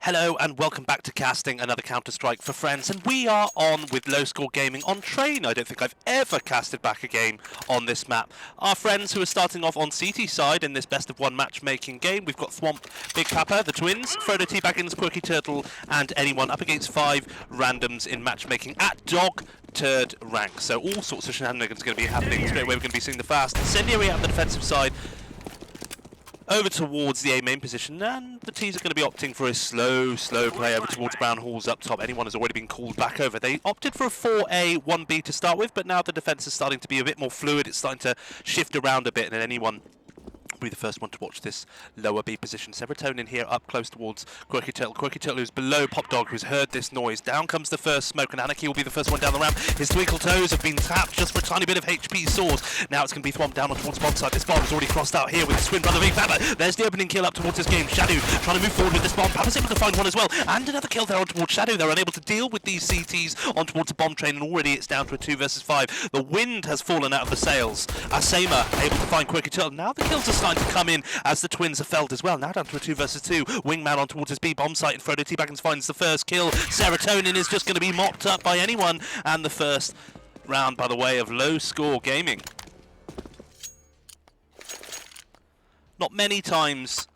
Hello and welcome back to casting another Counter-Strike for friends, and we are on with Low Score Gaming on Train. I don't think I've ever casted back a game on this map. Our friends who are starting off on CT side in this best of one matchmaking game. We've got Thwomp, Big Papa, the twins, Frodo Teabaggins, Quirky Turtle, and anyone up against 5 randoms in matchmaking at Dog Turd rank. So all sorts of shenanigans are going to be happening. Straight away we're going to be seeing the fast incendiary out on the defensive side over towards the A main position, and the T's are going to be opting for a slow play over towards Brown Halls up top. Anyone has already been called back over. They opted for a 4A, 1B to start with, but now the defense is starting to be a bit more fluid. It's starting to shift around a bit, and anyone will be the first one to watch this lower B position. Serotonin here up close towards Quirky Turtle. Quirky Turtle who's below Pop Dog, who's heard this noise. Down comes the first smoke, and Anarchy will be the first one down the ramp. His twinkle toes have been tapped just for a tiny bit of HP source. Now it's going to be Thwomp down on towards bomb side. This bomb's already crossed out here with his twin brother Big Papa. There's the opening kill up towards this game. Shadow trying to move forward with this bomb. Papa's able to find one as well, and another kill there on towards Shadow. They're unable to deal with these CTs on towards the bomb train, and already it's down to a 2 versus 5. The wind has fallen out of the sails. Asema able to find Quirky Turtle. Now the kills are starting to come in as the twins are felled as well. Now down to a 2 versus 2. Wingman on towards his B bomb site, and Frodo Teabaggins finds the first kill. Serotonin is just going to be mopped up by anyone, and the first round by the way of Low Score Gaming. Not many times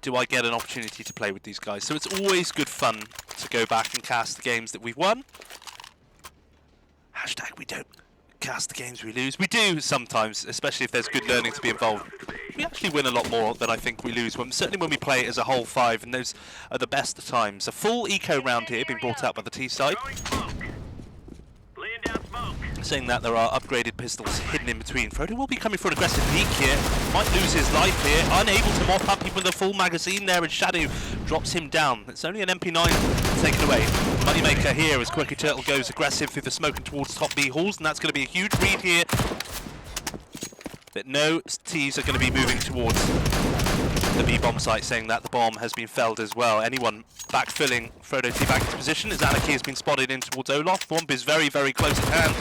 do I get an opportunity to play with these guys, so it's always good fun to go back and cast the games that we've won. Hashtag we don't cast the games we lose. We do sometimes, especially if there's good learning to be involved. We actually win a lot more than I think we lose, certainly when we play it as a whole 5, and those are the best of times. A full eco round here being brought out by the T side. Saying that there are upgraded pistols hidden in between. Frodo will be coming for an aggressive peek here. Might lose his life here. Unable to mop up even with a full magazine there, and Shadow drops him down. It's only an MP9 taken away. Moneymaker here as Quirky Turtle goes aggressive through the smoke and towards top B halls, and that's going to be a huge read here. But no T's are going to be moving towards the B bomb site, saying that the bomb has been felled as well. Anyone backfilling Frodo Teabaggins' position as Anarchy has been spotted in towards Olaf. Thwomp is very close at hand,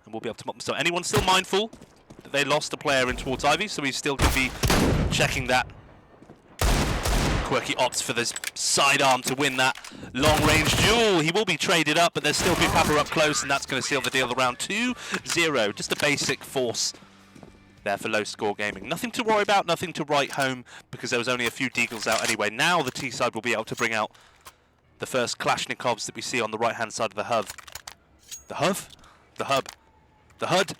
and we'll be able to mop them. So anyone still mindful that they lost a player in towards Ivy, so he's still going to be checking that. Quirky opts for this sidearm to win that long-range duel. He will be traded up, but there's still Big Papa up close, and that's going to seal the deal around 2-0. Just a basic force there for Low Score Gaming. Nothing to worry about, nothing to write home, because there was only a few deagles out anyway. Now the T side will be able to bring out the first Kalashnikovs that we see on the right-hand side of the hub. The hub? The hub. The HUD.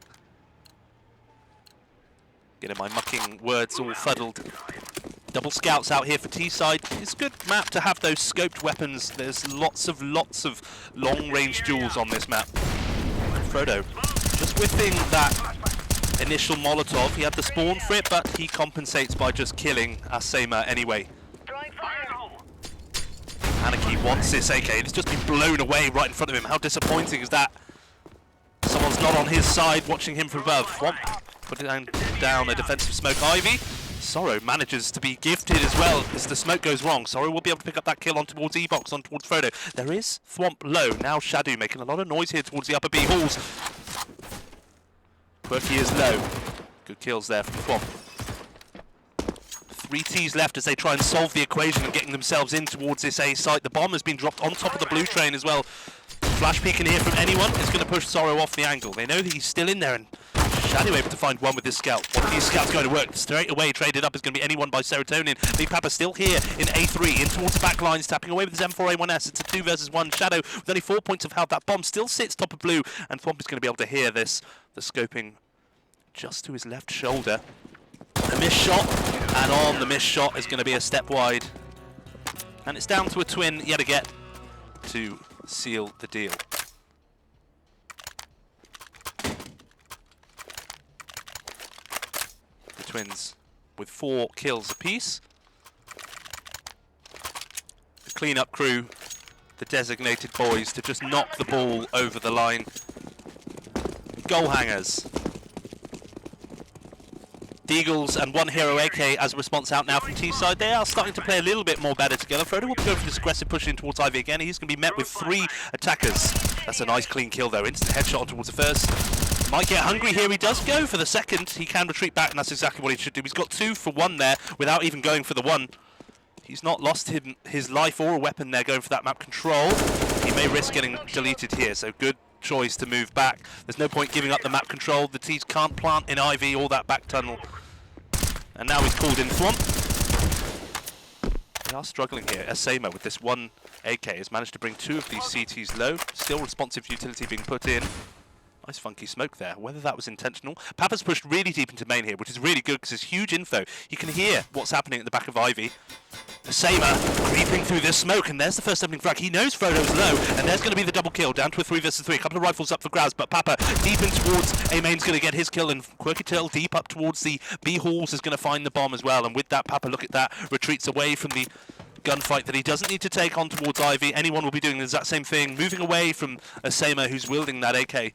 Getting my mucking words all fuddled. Double scouts out here for T side. It's a good map to have those scoped weapons. There's lots of long-range duels on this map. Frodo just whiffing that initial Molotov. He had the spawn for it, but he compensates by just killing Asema anyway. Anarchy wants this AK. It's just been blown away right in front of him. How disappointing is that? Someone's not on his side, watching him from above. Thwomp putting down a defensive smoke. Ivy. Sorrow manages to be gifted as well as the smoke goes wrong. Sorrow will be able to pick up that kill on towards E-Box, on towards Frodo. There is Thwomp low. Now Shadow making a lot of noise here towards the upper B halls. Quirky is low. Good kills there from Thwomp. 3 T's left as they try and solve the equation of getting themselves in towards this A site. The bomb has been dropped on top of the blue train as well. Flash peek in here from anyone is going to push Sorrow off the angle. They know that he's still in there, and Shadow able to find one with this scout. One of these scouts going to work straight away. Traded up is going to be anyone by Serotonin. Big Papa still here in A3, in towards the back lines, tapping away with his M4A1S. It's a 2 versus 1. Shadow with only 4 points of health. That bomb still sits top of blue, and Thwomp is going to be able to hear this. The scoping just to his left shoulder. A missed shot, and on the missed shot is going to be a step wide. And it's down to a twin yet again to seal the deal. The twins with 4 kills apiece. The clean-up crew, the designated boys, to just knock the ball over the line. Goal hangers. Deagles and 1 Hero AK as a response out now from T side. They are starting to play a little bit more better together. Frodo will go for this aggressive push in towards Ivy again. He's going to be met with 3 attackers. That's a nice clean kill though. Instant headshot on towards the first. Might get hungry here. He does go for the second. He can retreat back, and that's exactly what he should do. He's got 2 for 1 there without even going for the 1. He's not lost his life or a weapon there going for that map control. He may risk getting deleted here, so good choice to move back. There's no point giving up the map control. The T's can't plant in Ivy or that back tunnel. And now he's called in Thwomp. They are struggling here. Asema with this one AK has managed to bring 2 of these CTs low. Still responsive utility being put in. Nice funky smoke there, whether that was intentional. Papa's pushed really deep into main here, which is really good because it's huge info. He can hear what's happening at the back of Ivy. Asema creeping through this smoke, and there's the first opening frag. He knows Frodo's low, and there's going to be the double kill, down to a 3 versus 3. A couple of rifles up for grabs, but Papa deep in towards A main's going to get his kill, and Quirky Turtle deep up towards the B halls is going to find the bomb as well. And with that, Papa, look at that, retreats away from the gunfight that he doesn't need to take on towards Ivy. Anyone will be doing the exact same thing, moving away from Asema, who's wielding that AK.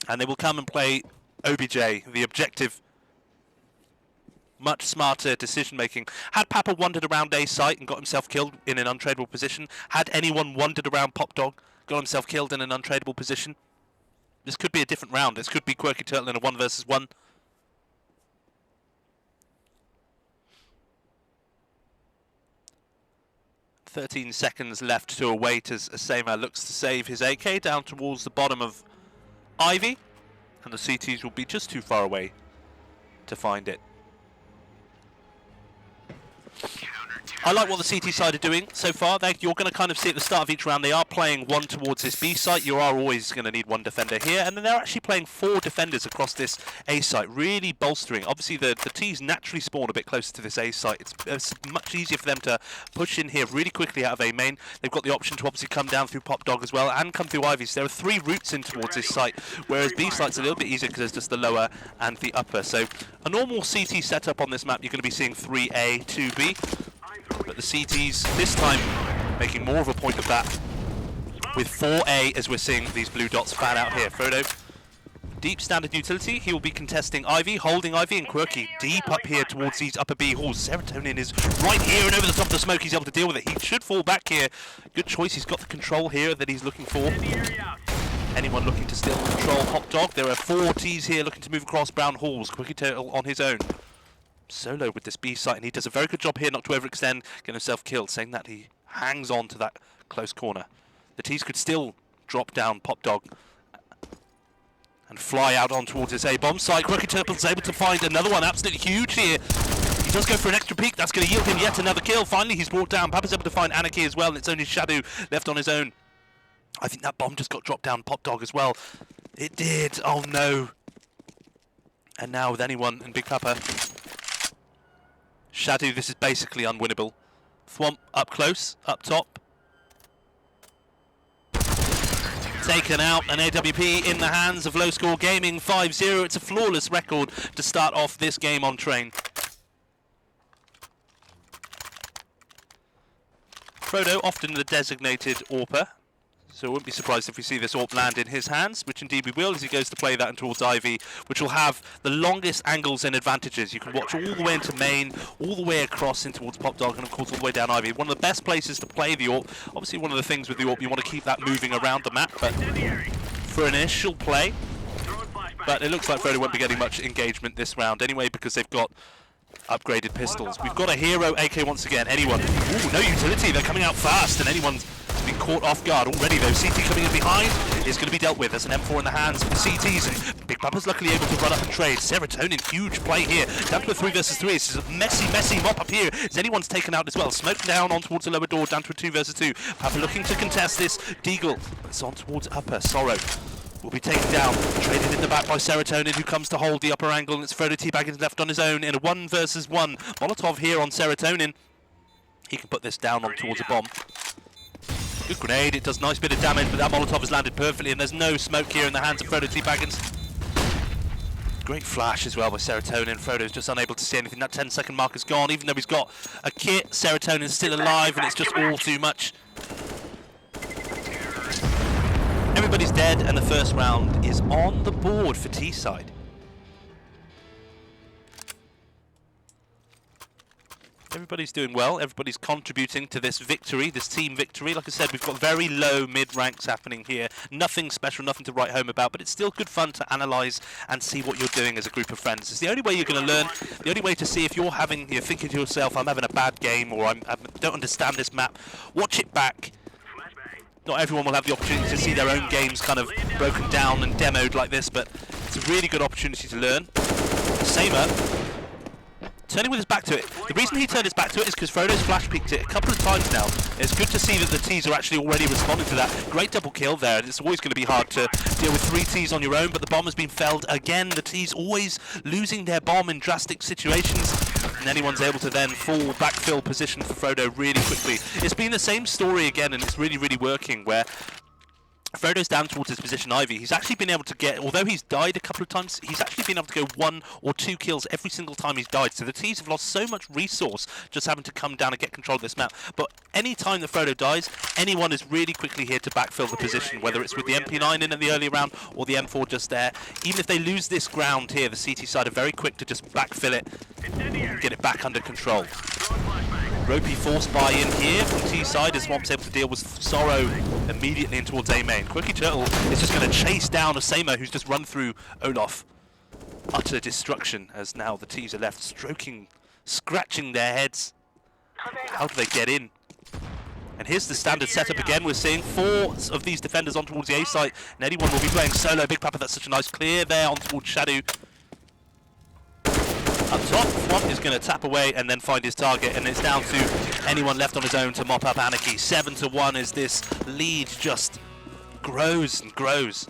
And they will come and play OBJ, the objective, much smarter decision-making. Had Papa wandered around A site and got himself killed in an untradeable position, had anyone wandered around Pop Dog, got himself killed in an untradeable position, this could be a different round. This could be Quirky Turtle in a 1 versus 1. "13 seconds left to await as Asema looks to save his AK down towards the bottom of Ivy, and the CTs will be just too far away to find it. I like what the CT side are doing so far. You're going to kind of see at the start of each round, they are playing 1 towards this B site. You are always going to need 1 defender here, and then they're actually playing 4 defenders across this A site, really bolstering. Obviously, the T's naturally spawn a bit closer to this A site. It's much easier for them to push in here really quickly out of A main. They've got the option to obviously come down through Pop Dog as well, and come through Ivy. So there are 3 routes in towards this site, whereas B site's a little bit easier because there's just the lower and the upper. So a normal CT setup on this map, you're going to be seeing 3A, 2B. But the CTs this time making more of a point of that with 4A as we're seeing these blue dots fan out here. Frodo, deep standard utility. He will be contesting Ivy, holding Ivy, and Quirky deep up here towards these upper B halls. Serotonin is right here and over the top of the smoke. He's able to deal with it. He should fall back here. Good choice. He's got the control here that he's looking for. Anyone looking to still control Hot Dog? There are 4 T's here looking to move across brown halls. Quirky Turtle on his own. Solo with this B site, and he does a very good job here not to overextend, get himself killed, saying that he hangs on to that close corner. The T's could still drop down Pop Dog and fly out on towards this A-bomb site. Quirky Turtle's able to find another one, absolutely huge here. He does go for an extra peek, that's going to yield him yet another kill. Finally he's brought down. Papa's able to find Anarchy as well, and it's only Shadow left on his own. I think that bomb just got dropped down Pop Dog as well. It did, oh no. And now with anyone and Big Papa, Shadow, this is basically unwinnable. Thwomp up close, up top. Taken out, an AWP in the hands of Low Score Gaming, 5-0. It's a flawless record to start off this game on Train. Frodo, often the designated AWPer, so I wouldn't be surprised if we see this AWP land in his hands, which indeed we will as he goes to play that in towards Ivy, which will have the longest angles and advantages. You can watch all the way into main, all the way across in towards Pop Dog, and of course all the way down Ivy. One of the best places to play the AWP. Obviously one of the things with the AWP, you want to keep that moving around the map, but for an initial play, but it looks like Frodo won't be getting much engagement this round anyway, because they've got upgraded pistols. We've got a hero AK once again. Anyone? Ooh, no utility. They're coming out fast, and anyone's been caught off guard already though. CT coming in behind is going to be dealt with. There's an M4 in the hands of the CTs, and Big Papa's luckily able to run up and trade. Serotonin, huge play here. Down to a 3 versus 3. This is a messy mop up here as anyone's taken out as well. Smoke down on towards the lower door, down to a 2 versus 2. Papa looking to contest this. Deagle, it's on towards upper. Sorrow will be taken down, traded in the back by Serotonin, who comes to hold the upper angle, and it's Frodo T-Baggins left on his own in a 1 versus 1. Molotov here on Serotonin. He can put this down on towards a bomb. Good grenade, it does a nice bit of damage, but that Molotov has landed perfectly, and there's no smoke here in the hands of Frodo T-Baggins. Great flash as well by Serotonin. Frodo's just unable to see anything. That 10-second mark is gone, even though he's got a kit. Serotonin's still alive, and it's just all too much. Everybody's dead, and the first round is on the board for T-side. Everybody's doing well. Everybody's contributing to this victory, this team victory. Like I said, we've got very low mid-ranks happening here. Nothing special, nothing to write home about, but it's still good fun to analyse and see what you're doing as a group of friends. It's the only way you're going to learn, the only way to see if you're thinking to yourself, I'm having a bad game, or I don't understand this map. Watch it back. Not everyone will have the opportunity to see their own games kind of broken down and demoed like this, but it's a really good opportunity to learn. Samer turning with his back to it. The reason he turned his back to it is because Frodo's flash peeked it a couple of times now. It's good to see that the T's are actually already responding to that. Great double kill there. It's always going to be hard to deal with 3 T's on your own, but the bomb has been felled again. The T's always losing their bomb in drastic situations, and anyone's able to then full backfill position for Frodo really quickly. It's been the same story again, and it's really, really working, where Frodo's down towards his position Ivy. He's actually been able to get, although he's died a couple of times, he's actually been able to go 1 or 2 kills every single time he's died. So the T's have lost so much resource just having to come down and get control of this map. But any time that Frodo dies, anyone is really quickly here to backfill the position, whether it's with the MP9 in at the early round or the M4 just there. Even if they lose this ground here, the CT side are very quick to just backfill it and get it back under control. Ropey force buy-in here from T side as Swamp's able to deal with Sorrow immediately in towards A main. Quirky Turtle is just going to chase down Asema, who's just run through Olaf. Utter destruction as now the T's are left stroking, scratching their heads. How do they get in? And here's the standard setup again. We're seeing 4 of these defenders on towards the A site, and anyone will be playing solo. Big Papa, that's such a nice clear there on towards Shadow. Up top, Swamp is going to tap away and then find his target, and it's down to anyone left on his own to mop up Anarchy. 7-1 as this lead just grows and grows.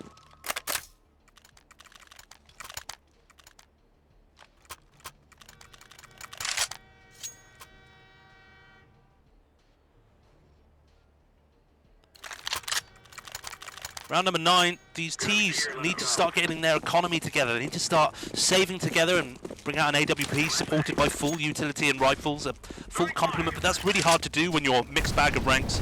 Round number 9, these T's need to start getting their economy together. They need to start saving together and bring out an AWP supported by full utility and rifles, a full complement, but that's really hard to do when you're mixed bag of ranks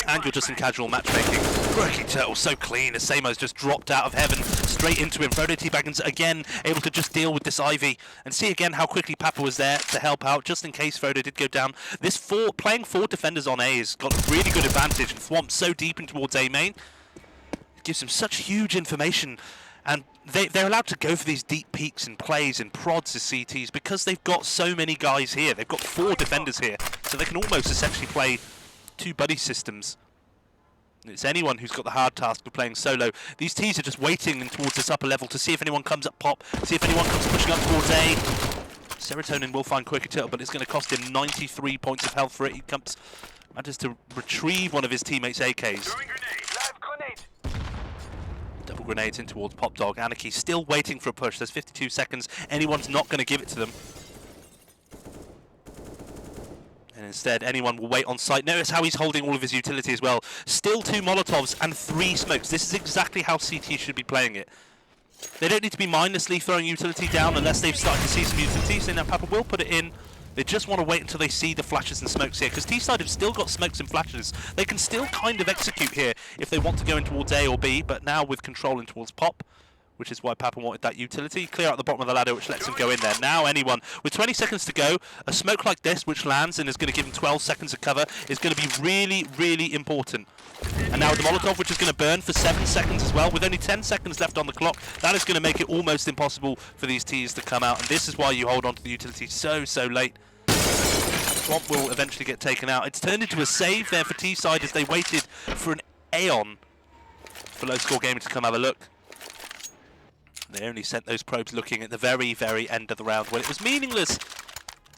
and you're just in casual matchmaking. Quirky Turtle so clean as Samo's just dropped out of heaven straight into him. Frodo T-Baggins again able to just deal with this Ivy and see again how quickly Papa was there to help out just in case Frodo did go down. This playing 4 defenders on A has got a really good advantage, and Thwomp so deep in towards A main. It gives them such huge information, and they're allowed to go for these deep peaks and plays and prods as CTs because they've got so many guys here. They've got 4 defenders here, so they can almost essentially play 2 buddy systems. It's anyone who's got the hard task of playing solo. These T's are just waiting towards this upper level to see if anyone comes up pop, see if anyone comes pushing up towards A. Serotonin will find Quirky Turtle, but it's going to cost him 93 points of health for it. He manages to retrieve one of his teammates' AKs. Double grenades in towards Pop Dog. Anarchy still waiting for a push. There's 52 seconds. Anyone's not going to give it to them. And instead, anyone will wait on site. Notice how he's holding all of his utility as well. Still 2 Molotovs and 3 smokes. This is exactly how CT should be playing it. They don't need to be mindlessly throwing utility down unless they've started to see some utility. So now Papa will put it in. They just want to wait until they see the flashes and smokes here, because T-side have still got smokes and flashes. They can still kind of execute here if they want to go in towards A or B, but now with control in towards Pop, which is why Papa wanted that utility. Clear out the bottom of the ladder, which lets him go in there. Now anyone, with 20 seconds to go, a smoke like this, which lands and is going to give him 12 seconds of cover, is going to be really, really important. And now the Molotov, which is going to burn for 7 seconds as well, with only 10 seconds left on the clock, that is going to make it almost impossible for these T's to come out. And this is why you hold on to the utility so late. Swamp will eventually get taken out. It's turned into a save there for T-side as they waited for an Aeon for Low Score Gaming to come have a look. They only sent those probes looking at the very, very end of the round when it was meaningless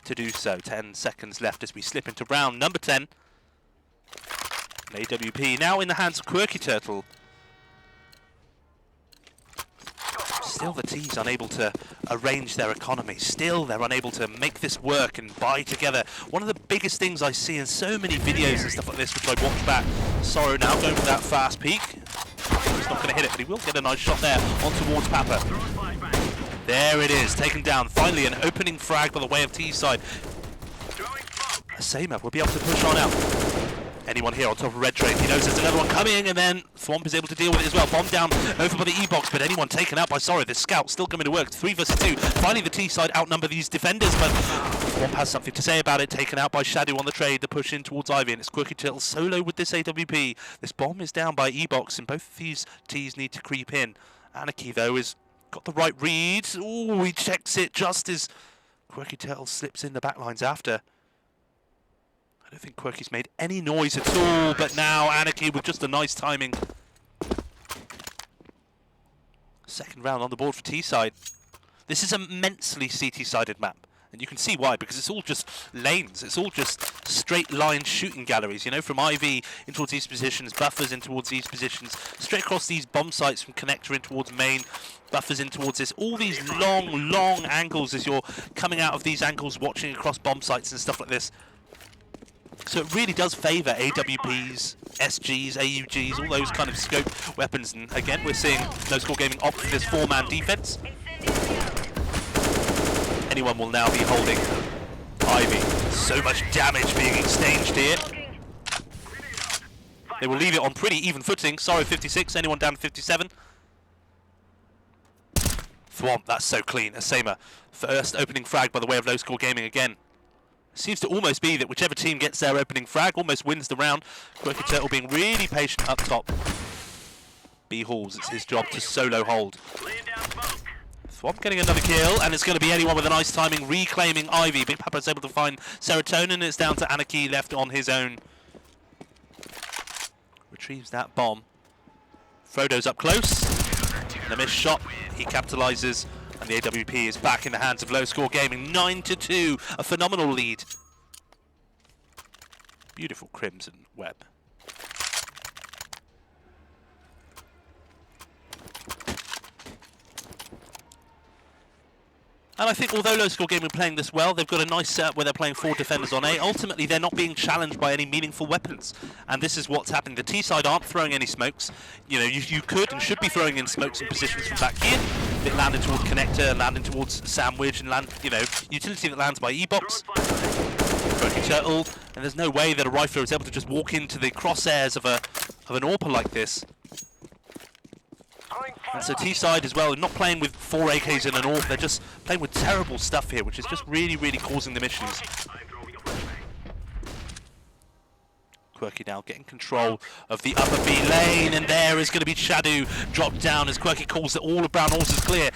to do so. 10 seconds left as we slip into round number 10. An AWP now in the hands of Quirky Turtle. Still the T's unable to arrange their economy. Still they're unable to make this work and buy together. One of the biggest things I see in so many videos and stuff like this, which I watch back. Sorrow now going for that fast peek. He's not going to hit it, but he will get a nice shot there on towards Papa. There it is, taken down. Finally an opening frag by the way of T-side. Asema will be able to push on out. Anyone here on top of red train? He knows there's another one coming, and then Thwomp is able to deal with it as well. Bomb down over by the E-box, but anyone taken out by Sorrow. This scout still coming to work. 3 versus 2. Finally, the T side outnumber these defenders, but Thwomp has something to say about it. Taken out by Shadow on the trade. The push in towards Ivy, and it's Quirky Turtle solo with this AWP. This bomb is down by E-box, and both of these Ts need to creep in. Anarchy, though, has got the right read. Oh, he checks it just as Quirky Turtle slips in the backlines after. I don't think Quirky's made any noise at all, but now Anarchy with just a nice timing. Second round on the board for T-side. This is an immensely CT-sided map, and you can see why, because it's all just lanes. It's all just straight line shooting galleries, you know, from Ivy in towards these positions, buffers in towards these positions, straight across these bomb sites from connector in towards main, buffers in towards this. All these long angles as you're coming out of these angles, watching across bomb sites and stuff like this. So it really does favour AWPs, SGs, AUGs, all those kind of scope weapons. And again, we're seeing No Score Gaming opt for this 4-man defense. Anyone will now be holding Ivy. So much damage being exchanged here. They will leave it on pretty even footing. Sorry, 56. Anyone down to 57? Thwomp, that's so clean. Asema, first opening frag by the way of No Score Gaming again. Seems to almost be that whichever team gets their opening frag almost wins the round. Quirky Turtle being really patient up top. B Halls, it's his job to solo hold. Thwomp getting another kill, and it's going to be anyone with a nice timing reclaiming Ivy. Big Papa's able to find Serotonin, and it's down to Anarchy left on his own. Retrieves that bomb. Frodo's up close. The missed shot, he capitalizes. And the AWP is back in the hands of Low Score Gaming, 9-2, a phenomenal lead. Beautiful crimson web. And I think although Low Score Gaming are playing this well, they've got a nice setup where they're playing 4 defenders on A. Ultimately, they're not being challenged by any meaningful weapons. And this is what's happening. The T side aren't throwing any smokes. You know, you could and should be throwing in smokes in positions from back here. It landed towards Connector, landing towards Sandwich, and land, you know, utility that lands by E-box. Quirky Turtle, and there's no way that a rifler is able to just walk into the crosshairs of an AWPer like this. And so T-side as well, not playing with 4 AKs in an AWP, they're just playing with terrible stuff here, which is just really causing them issues. Quirky now getting control of the upper B lane, and there is going to be Shadow dropped down as Quirky calls that all of Brown Horses clear.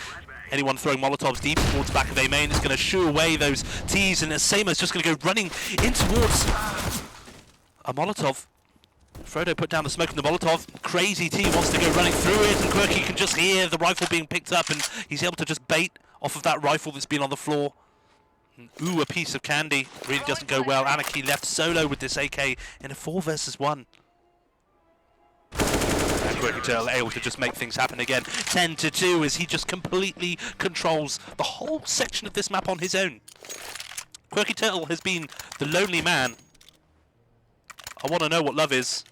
Anyone throwing Molotovs deep towards back of A main is going to shoo away those Ts, and Asema's just going to go running in towards a Molotov. Frodo put down the smoke in the Molotov. Crazy T wants to go running through it, and Quirky can just hear the rifle being picked up, and he's able to just bait off of that rifle that's been on the floor. And, ooh, a piece of candy. Really doesn't go well. Anarchy left solo with this AK in a 4 versus 1. And Quirky Turtle able to just make things happen again. 10-2 as he just completely controls the whole section of this map on his own. Quirky Turtle has been the lonely man. I want to know what love is.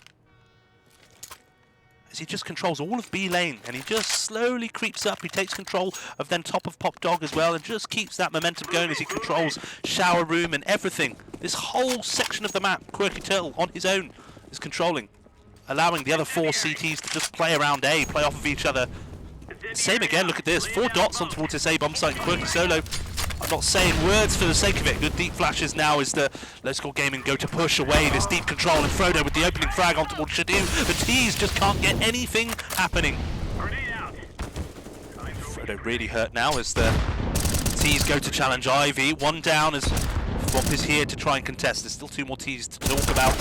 As he just controls all of B lane, and he just slowly creeps up. He takes control of then top of Pop Dog as well, and just keeps that momentum going as he controls Shower Room and everything. This whole section of the map, Quirky Turtle on his own is controlling, allowing the other 4 CTs to just play around A, play off of each other. Same again, look at this, 4 dots on towards this A bomb site, and Quirky solo. I'm not saying words for the sake of it. Good deep flashes now as the Low Score Gaming go to push away this deep control, and Frodo with the opening frag on towards Shadow. The T's just can't get anything happening. Frodo really hurt now as the T's go to challenge Ivy. 1 down as Thwomp is here to try and contest. There's still 2 more T's to talk about.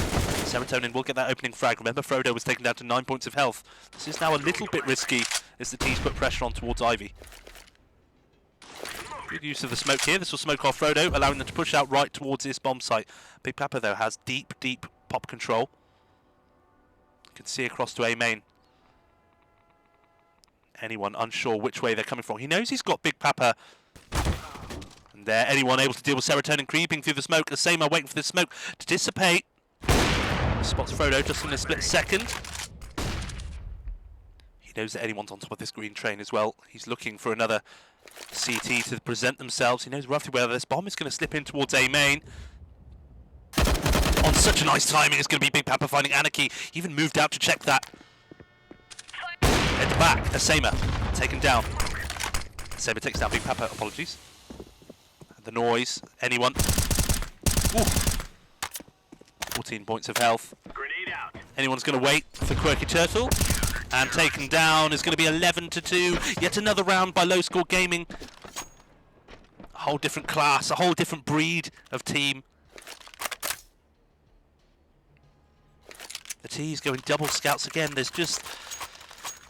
Serotonin will get that opening frag. Remember, Frodo was taken down to 9 points of health. This is now a little bit risky as the T's put pressure on towards Ivy. Good use of the smoke here. This will smoke off Frodo, allowing them to push out right towards this bomb site. Big Papa, though, has deep pop control. You can see across to A main. Anyone unsure which way they're coming from. He knows he's got Big Papa. And there, anyone able to deal with Serotonin creeping through the smoke. Asema waiting for the smoke to dissipate. Spots Frodo just in a split second. He knows that anyone's on top of this green train as well. He's looking for another CT to present themselves. He knows roughly where this bomb is going to slip in towards A main. On down. Such a nice timing. It's going to be Big Papa finding Anarchy. He even moved out to check that. At the back, Asema taken down. Asema takes down Big Papa. Apologies. The noise. Anyone? Ooh. 14 points of health. Anyone's going to wait for Quirky Turtle. And taken down is going to be 11-2. Yet another round by Low Score Gaming. A whole different class, a whole different breed of team. The T's going double scouts again. There's just...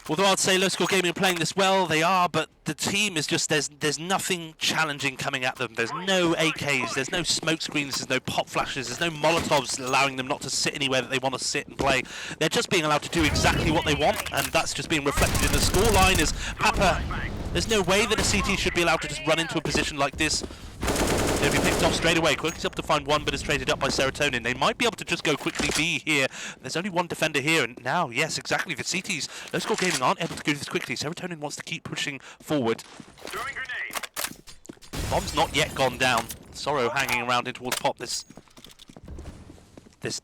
Although I'd say Low Score Gaming are playing this well, they are, but the team is just, there's nothing challenging coming at them. There's no AKs, there's no smoke screens, there's no pop flashes, there's no Molotovs allowing them not to sit anywhere that they want to sit and play. They're just being allowed to do exactly what they want, and that's just being reflected in the scoreline as Papa... There's no way that a CT should be allowed to just run into a position like this. They'll be picked off straight away. Quickly's able to find one, but is traded up by Serotonin. They might be able to just go quickly B here. There's only one defender here, and now, yes, exactly, the CTs, Low Score Gaming aren't able to do this quickly. Serotonin wants to keep pushing forward. Bomb's not yet gone down. Sorrow hanging around in towards Pop. There's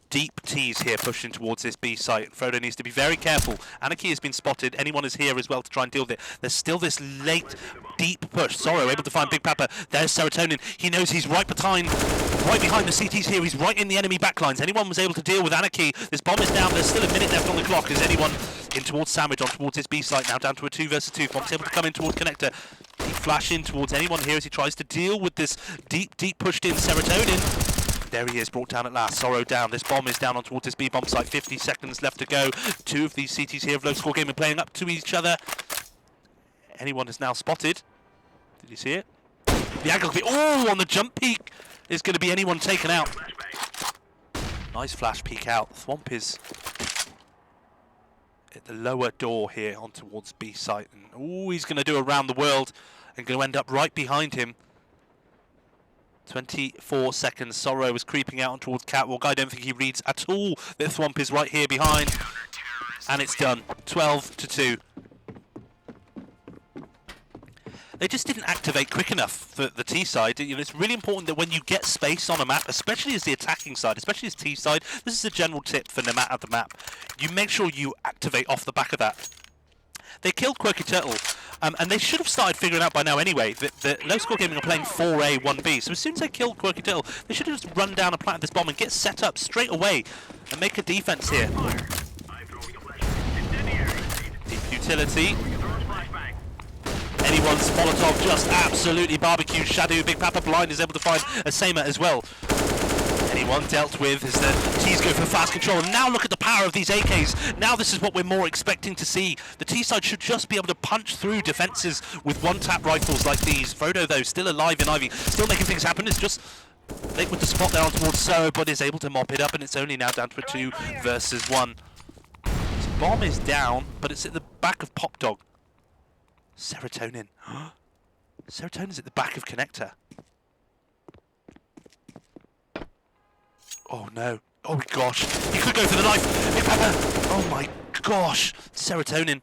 deep T's here pushing towards this B site. Frodo needs to be very careful. Anarchy has been spotted. Anyone is here as well to try and deal with it. There's still this late, deep push. Sorrow able to find Big Papa. There's Serotonin. He knows he's right behind the CTs here. He's right in the enemy backlines. Anyone was able to deal with Anarchy. This bomb is down. There's still a minute left on the clock. Is anyone in towards Sandwich, on towards his B site now, down to a 2 versus 2. Bomb's able to come in towards Connector. He flash in towards anyone here as he tries to deal with this deep pushed in Serotonin. There he is, brought down at last. Sorrow down. This bomb is down on towards this B bomb site. 50 seconds left to go. Two of these CTs here of Low Score Gaming playing up to each other. Anyone is now spotted. Did you see it? The angle could be... Oh, on the jump peak is going to be anyone taken out. Nice flash peek out. Thwomp is at the lower door here on towards B site. And oh, he's going to do around the world and going to end up right behind him. 24 seconds. Sorrow was creeping out on towards Catwalk. I don't think he reads at all that Thwomp is right here behind. And it's done. 12-2. They just didn't activate quick enough for the T side. You know, it's really important that when you get space on a map, especially as the attacking side, especially as T side, this is a general tip for no matter the map, you make sure you activate off the back of that. They killed Quirky Turtle, and they should have started figuring out by now anyway that Low Score Gaming are playing 4A, 1B. So as soon as they killed Quirky Turtle, they should have just run down and planted this bomb and get set up straight away and make a defense here. Deep utility. Anyone's Molotov just absolutely barbecue. Shadow, Big Papa Blind is able to find Asema as well. Anyone dealt with as the T's go for fast control. And now look at the power of these AKs. Now this is what we're more expecting to see. The T side should just be able to punch through defenses with one-tap rifles like these. Frodo, though, still alive in Ivy, still making things happen. It's just late with the spot there on towards So, but is able to mop it up, and it's only now down to a 2 versus 1. This bomb is down, but it's at the back of Pop Dog. Serotonin. Serotonin's at the back of Connector. Oh no. Oh my gosh. He could go for the knife. Big Papa. Oh my gosh. Serotonin.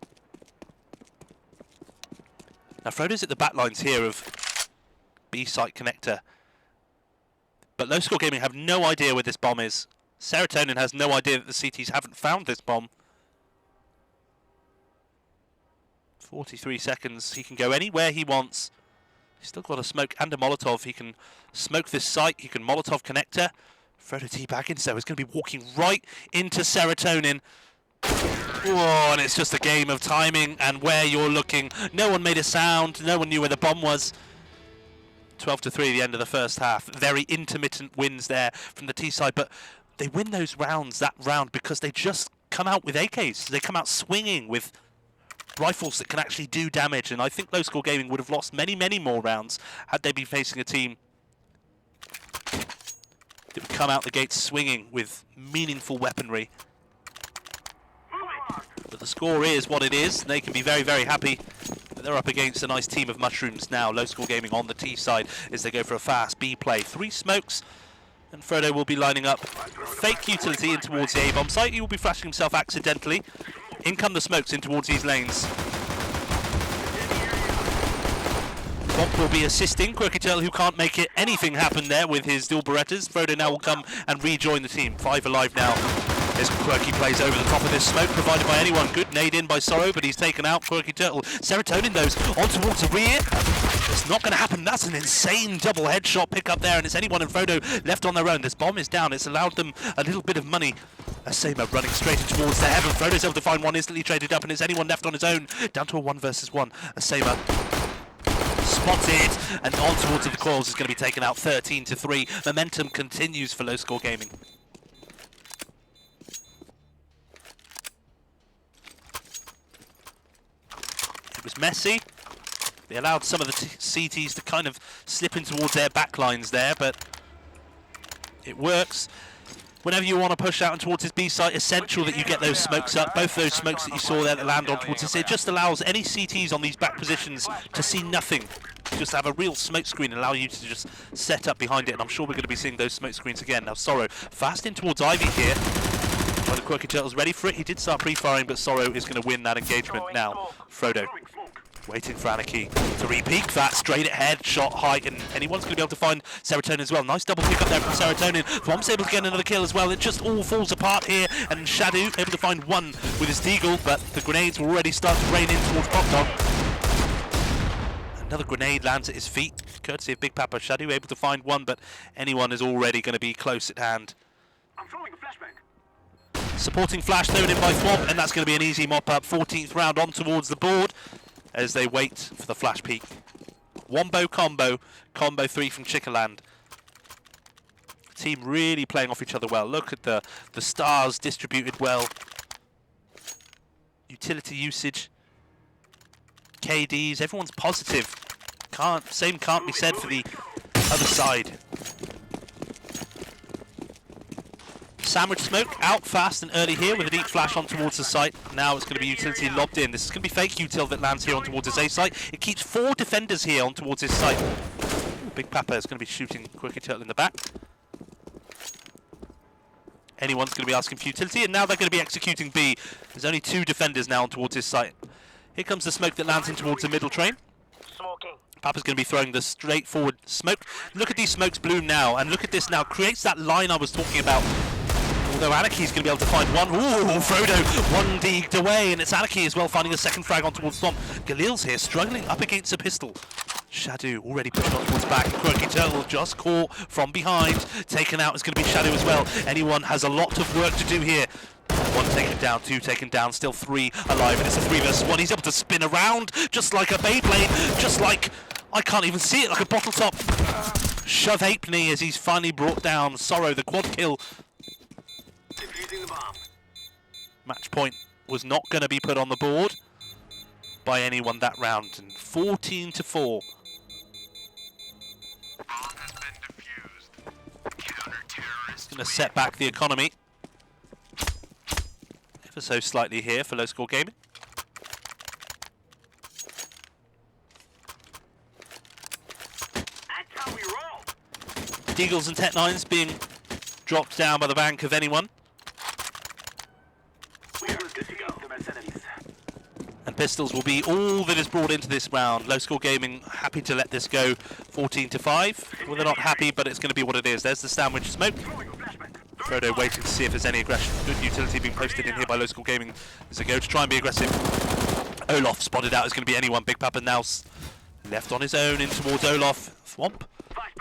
Now Frodo's at the back lines here of B-site Connector. But Low Score Gaming have no idea where this bomb is. Serotonin has no idea that the CTs haven't found this bomb. 43 seconds. He can go anywhere he wants. He's still got a smoke and a Molotov. He can smoke this site. He can Molotov Connector. Frodo T Baggins, though, is going to be walking right into Serotonin. Oh, and it's just a game of timing and where you're looking. No one made a sound. No one knew where the bomb was. 12-3 the end of the first half. Very intermittent wins there from the T side, but they win those rounds, that round, because they just come out with AKs. They come out swinging with rifles that can actually do damage, and I think Low Score Gaming would have lost many, many more rounds had they been facing a team that would come out the gates swinging with meaningful weaponry. But the score is what it is. They can be very, very happy that they're up against a nice team of mushrooms now. Low Score Gaming on the T side as they go for a fast B play. 3 smokes, and Frodo will be lining up fake utility in towards the A-bomb site. He will be flashing himself accidentally. In come the smokes in towards these lanes. Swamp will be assisting Quirky Turtle, who can't make it anything happen there with his dual Berettas. Frodo now will come and rejoin the team. 5 alive now. As Quirky plays over the top of this smoke provided by anyone. Good nade in by Sorrow, but he's taken out Quirky Turtle. Serotonin those on towards the rear. It's not going to happen. That's an insane double headshot pick up there, and it's anyone and Frodo left on their own. This bomb is down. It's allowed them a little bit of money. Asema running straight in towards the heaven. Frodo's able to find one, instantly traded up, and it's anyone left on his own. Down to a 1 versus 1. Asema spotted, and on towards the coils is going to be taken out 13-3. Momentum continues for Low Score Gaming. It was messy. They allowed some of the CTs to kind of slip in towards their backlines there, but it works. Whenever you want to push out and towards his B site, essential that you get those smokes up. Both those smokes that you saw there that land on towards this, it just allows any CTs on these back positions to see nothing. Just have a real smoke screen and allow you to just set up behind it, and I'm sure we're going to be seeing those smoke screens again. Now Sorrow fast in towards Ivy here. Well, the Quirky Turtle's ready for it. He did start pre-firing, but Sorrow is going to win that engagement now. Frodo waiting for Anarchy to re-peek that straight ahead, shot high, and anyone's going to be able to find Serotonin as well. Nice double pick up there from Serotonin. Thwomp's able to get another kill as well. It just all falls apart here, and Shadow able to find one with his Deagle, but the grenades will already start to rain in towards Procton. Another grenade lands at his feet, courtesy of Big Papa. Shadow able to find one, but anyone is already going to be close at hand. I'm throwing a flashbang. Supporting flash thrown in by Thwomp, and that's going to be an easy mop up. 14th round on towards the board as they wait for the flash peak. Wombo combo 3 from Chickaland. Team really playing off each other well. Look at the stars distributed well. Utility usage. KDs, everyone's positive. Same can't be said for the other side. Sandwich smoke out fast and early here with a deep flash on towards the site. Now it's going to be utility lobbed in. This is going to be fake util that lands here on towards his A site. It keeps 4 defenders here on towards his site. Ooh, Big Papa is going to be shooting Quirky Turtle in the back. Anyone's going to be asking for utility, and now they're going to be executing B. There's only 2 defenders now on towards his site. Here comes the smoke that lands in towards the middle train. Smoking. Papa's going to be throwing the straightforward smoke. Look at these smokes bloom now, and look at this now. Creates that line I was talking about. Although Anarchy's going to be able to find one. Ooh, Frodo, 1 deeked away, and it's Anarchy as well finding a second frag on towards Thwomp. Galil's here, struggling up against a pistol. Shadow already pushed on towards back. Quirky Turtle just caught from behind. Taken out is going to be Shadow as well. Anyone has a lot of work to do here. 1 taken down, 2 taken down, still 3 alive, and it's a 3 versus 1. He's able to spin around just like a Beyblade, just like, I can't even see it, like a bottle top. Shove Halfpenny as he's finally brought down Sorrow, the quad kill. Defusing the bomb. Match point was not going to be put on the board by anyone that round, and 14-4. It's going to set back the economy ever so slightly here for Low Score Gaming. That's how we roll. Deagles and Tech-9s being dropped down by the bank of anyone. We are good to go. The mercenaries. And pistols will be all that is brought into this round. Low Score Gaming happy to let this go 14-5. Well, they're not happy, but it's going to be what it is. There's the sandwich smoke. Throwing a flashbang. Frodo waiting to see if there's any aggression. Good utility being posted in here by Low Score Gaming as they go to try and be aggressive. Olaf spotted out is going to be anyone. Big Papa now left on his own in towards Olaf. Thwomp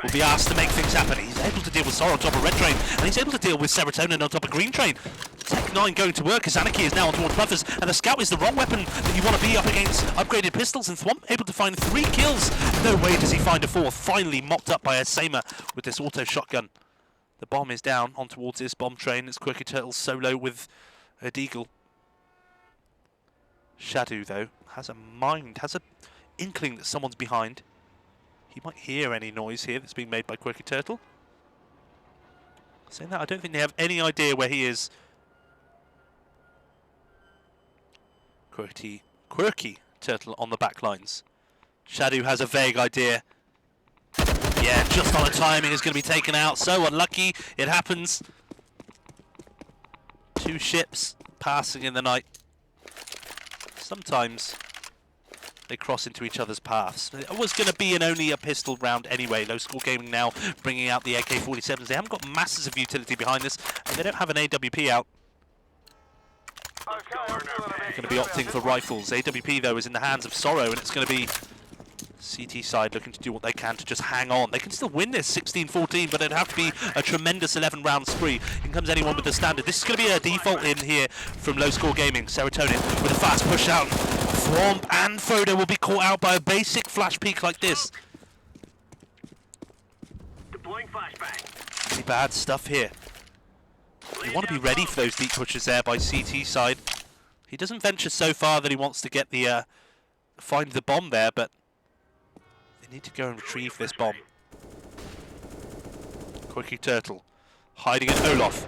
will be asked to make things happen. He's able to deal with Sorrow on top of Red Train, and he's able to deal with Serotonin on top of Green Train. Tech-9 going to work as Anarchy is now on towards Buffers, and the Scout is the wrong weapon that you want to be up against upgraded pistols, and Thwomp able to find 3 kills. No way does he find a 4th. Finally mopped up by Asema with this auto shotgun. The bomb is down on towards this bomb train. It's Quirky Turtle solo with a Deagle. Shadow, though, has a inkling that someone's behind. He might hear any noise here that's being made by Quirky Turtle. Saying that, I don't think they have any idea where he is. Quirky Turtle on the back lines. Shadow has a vague idea. Yeah, just on a timing is going to be taken out. So unlucky, it happens. 2 ships passing in the night. Sometimes they cross into each other's paths. It was going to be only a pistol round anyway. Low Score Gaming now bringing out the AK-47s. They haven't got masses of utility behind this, and they don't have an AWP out. They're going to be opting for rifles. AWP, though, is in the hands of Sorrow, and it's going to be CT side looking to do what they can to just hang on. They can still win this 16-14, but it'd have to be a tremendous 11-round spree. In comes anyone with the standard. This is going to be a default in here from Low Score Gaming. Serotonin with a fast push out. Thwomp and Frodo will be caught out by a basic flash peek like this. Deploying flashbang. Really bad stuff here. You want to be ready for those deep pushes there by CT side. He doesn't venture so far that he wants to get the find the bomb there, but they need to go and retrieve this bomb. Quickie Turtle hiding in Olaf.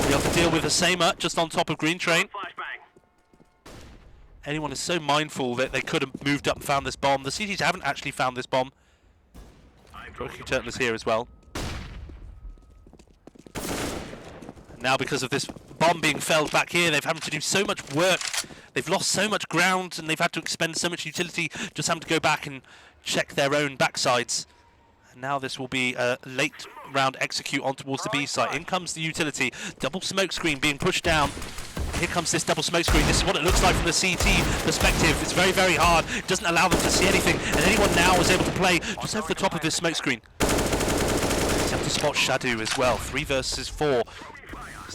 We have to deal with the Samer just on top of Green Train. Anyone is so mindful that they could have moved up and found this bomb. The CTs haven't actually found this bomb. Quickie Turtle is here as well. Now, because of this bomb being felled back here, they've had to do so much work. They've lost so much ground, and they've had to expend so much utility just having to go back and check their own backsides. And now this will be a late round execute on towards the B site. In comes the utility. Double smoke screen being pushed down. Here comes this double smoke screen. This is what it looks like from the CT perspective. It's very, very hard. It doesn't allow them to see anything. And anyone now is able to play just over the top of this smoke screen. He's able to spot Shadow as well. 3 versus 4.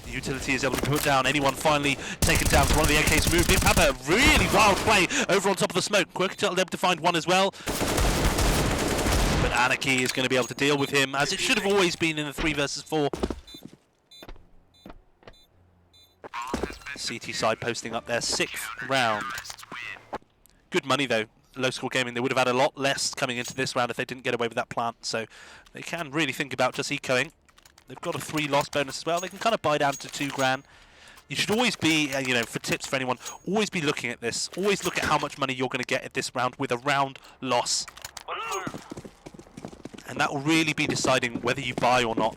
The utility is able to put down anyone finally taken down. One of the AKs moved. Big Papa, really wild play over on top of the smoke. Quirky Turtle able to find one as well. But Anarchy is going to be able to deal with him, as it should have always been in the 3 versus 4. CT side posting up their 6th round. Good money though. Low Score Gaming, they would have had a lot less coming into this round if they didn't get away with that plant. So they can really think about just ecoing. They've got a 3 loss bonus as well. They can kind of buy down to 2 grand. You should always be, you know, for tips for anyone, always be looking at this. Always look at how much money you're going to get at this round with a round loss. And that will really be deciding whether you buy or not.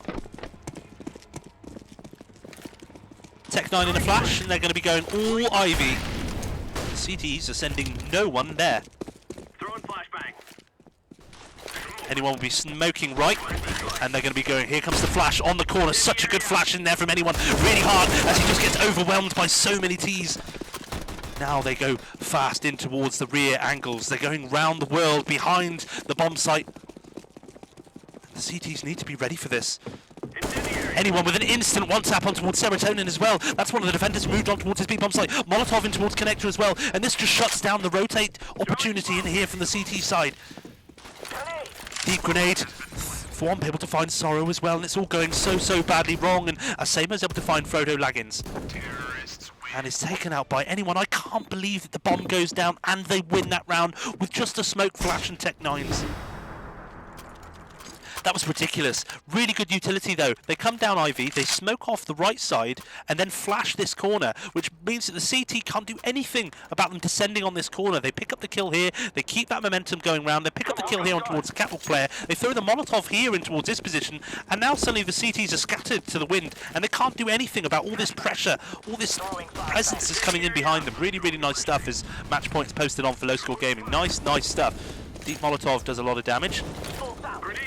Tech9 in a flash, and they're going to be going all Ivy. The CTs are sending no one there. Throwing flashbang. Anyone will be smoking right, and they're going to be going, here comes the flash on the corner. Such a good flash in there from anyone. Really hard as he just gets overwhelmed by so many Ts. Now they go fast in towards the rear angles. They're going round the world behind the bomb site. The CTs need to be ready for this. Anyone with an instant one-tap on towards Serotonin as well. That's one of the defenders moved on towards his B bomb site. Molotov in towards Connector as well. And this just shuts down the rotate opportunity in here from the CT side. Deep grenade. Thwomp able to find Sorrow as well. And it's all going so badly wrong. And Asema's able to find Frodo Laggins. And is taken out by anyone. I can't believe that the bomb goes down and they win that round with just a smoke flash and Tech9s. That was ridiculous. Really good utility though. They come down IV, they smoke off the right side, and then flash this corner, which means that the CT can't do anything about them descending on this corner. They pick up the kill here, they keep that momentum going round, they pick up the kill here on towards the catwalk player, they throw the Molotov here in towards this position, and now suddenly the CTs are scattered to the wind, and they can't do anything about all this pressure, all this presence is coming in behind them. Really, really nice stuff as match points posted on for Low Score Gaming. Nice stuff. Deep Molotov does a lot of damage.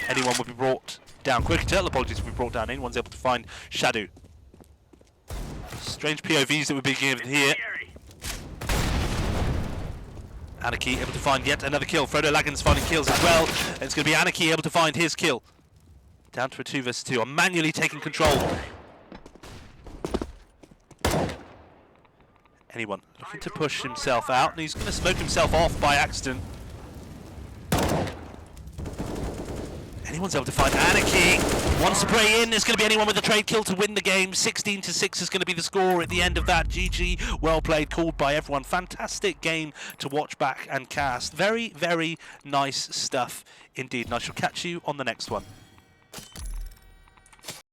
Anyone will be brought down. Quickie Turtle, apologies, will be brought down. Anyone's able to find Shadow. Strange POVs that we're being given here. Anarchy able to find yet another kill. Frodo Laggins finding kills as well. And it's going to be Anarchy able to find his kill. Down to a 2 versus 2. I'm manually taking control. Anyone looking to push himself out, and he's going to smoke himself off by accident. Anyone's able to find Anarchy. One spray in, there's going to be anyone with a trade kill to win the game. 16-6 is going to be the score at the end of that. GG, well played, called by everyone. Fantastic game to watch back and cast. Very, very nice stuff indeed. And I shall catch you on the next one.